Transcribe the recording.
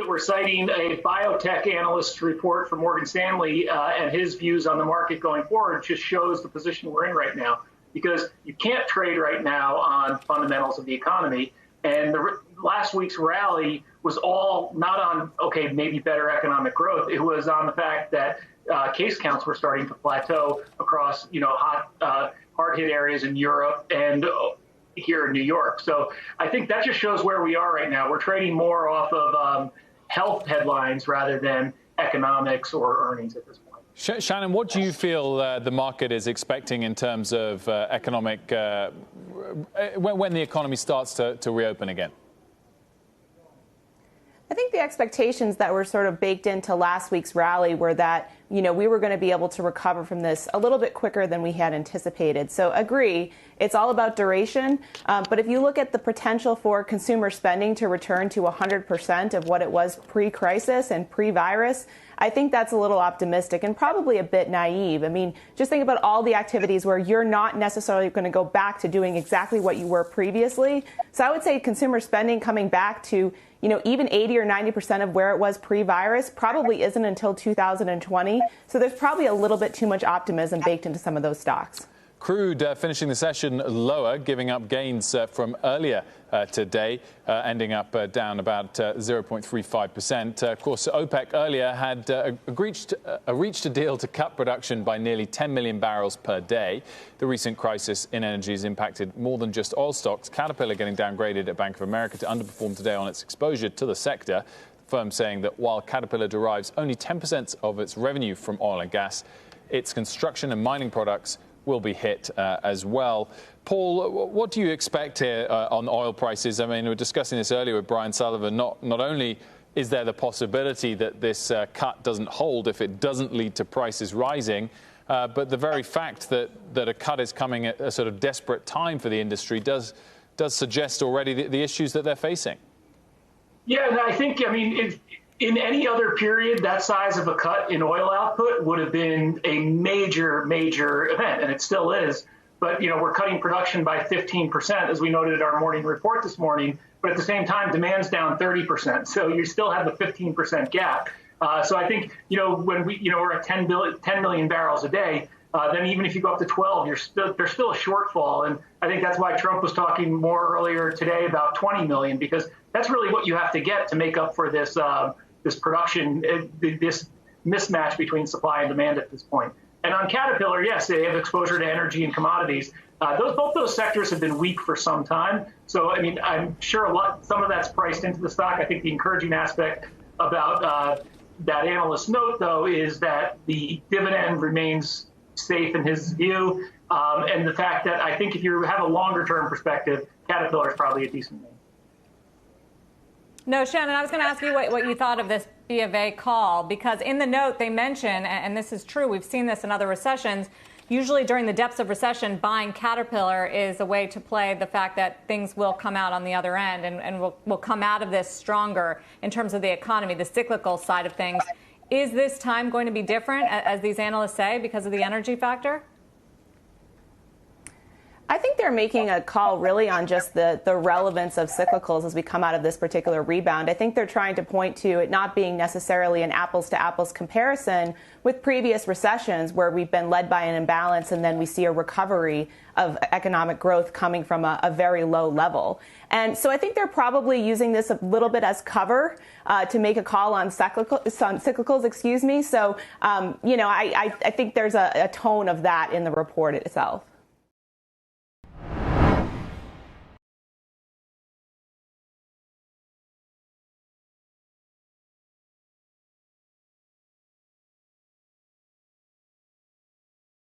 that we're citing a biotech analyst report from Morgan Stanley and his views on the market going forward just shows the position we're in right now, because you can't trade right now on fundamentals of the economy. And last week's rally was all not on, okay, maybe better economic growth. It was on the fact that case counts were starting to plateau across, hard-hit areas in Europe and here in New York. So I think that just shows where we are right now. We're trading more off of health headlines rather than economics or earnings at this point. Shannon, what do you feel the market is expecting in terms of economic, when the economy starts to reopen again? I think the expectations that were sort of baked into last week's rally were that, we were going to be able to recover from this a little bit quicker than we had anticipated. So agree, it's all about duration. But if you look at the potential for consumer spending to return to 100% of what it was pre-crisis and pre-virus, I think that's a little optimistic and probably a bit naive. I mean, just think about all the activities where you're not necessarily going to go back to doing exactly what you were previously. So I would say consumer spending coming back to even 80 or 90% of where it was pre-virus probably isn't until 2020. So there's probably a little bit too much optimism baked into some of those stocks. CRUDE finishing the session lower, giving up gains from earlier today, ending up down about 0.35%. Of course, OPEC earlier had reached a deal to cut production by nearly 10 million barrels per day. The recent crisis in energy has impacted more than just oil stocks. Caterpillar getting downgraded at Bank of America to underperform today on its exposure to the sector. The firm saying that while Caterpillar derives only 10% of its revenue from oil and gas, its construction and mining products will be hit as well. Paul, what do you expect here on oil prices? I mean, we were discussing this earlier with Brian Sullivan. Not only is there the possibility that this cut doesn't hold if it doesn't lead to prices rising, but the very fact that a cut is coming at a sort of desperate time for the industry does suggest already the issues that they're facing. Yeah, and I think, in any other period, that size of a cut in oil output would have been a major, major event, and it still is. But, we're cutting production by 15%, as we noted in our morning report this morning. But at the same time, demand's down 30%. So you still have the 15% gap. So I think, when we're at 10 million barrels a day, then even if you go up to 12, there's still a shortfall. And I think that's why Trump was talking more earlier today about 20 million, because that's really what you have to get to make up for this production, this mismatch between supply and demand at this point. And on Caterpillar, yes, they have exposure to energy and commodities. Both those sectors have been weak for some time. So, I'm sure some of that's priced into the stock. I think the encouraging aspect about that analyst note, though, is that the dividend remains safe in his view. And the fact that I think if you have a longer term perspective, Caterpillar is probably a decent name. No, Shannon, I was going to ask you what you thought of this B of A call, because in the note they mention, and this is true, we've seen this in other recessions, usually during the depths of recession, buying Caterpillar is a way to play the fact that things will come out on the other end and we'll come out of this stronger in terms of the economy, the cyclical side of things. Is this time going to be different, as these analysts say, because of the energy factor? I think they're making a call really on just the relevance of cyclicals as we come out of this particular rebound. I think they're trying to point to it not being necessarily an apples-to-apples comparison with previous recessions where we've been led by an imbalance and then we see a recovery of economic growth coming from a very low level. And so I think they're probably using this a little bit as cover to make a call on cyclicals, excuse me. So, I think there's a tone of that in the report itself.